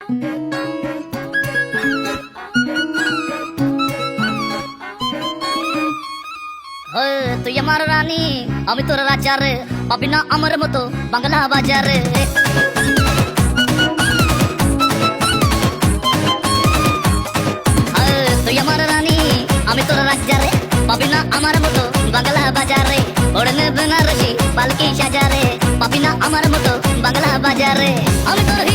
তুই আমার রানী আমি তোর রাজা রে, পাবি না আমার মতো বাংলা বাজারে। তুই আমার রানী আমি তোর রাজা রে, পাবি না আমার মতো বাংলা বাজারে। ওড়নে বেনারসি পালকি সাজারে, পাবি না আমার মতো বাংলা বাজারে। আমি তোর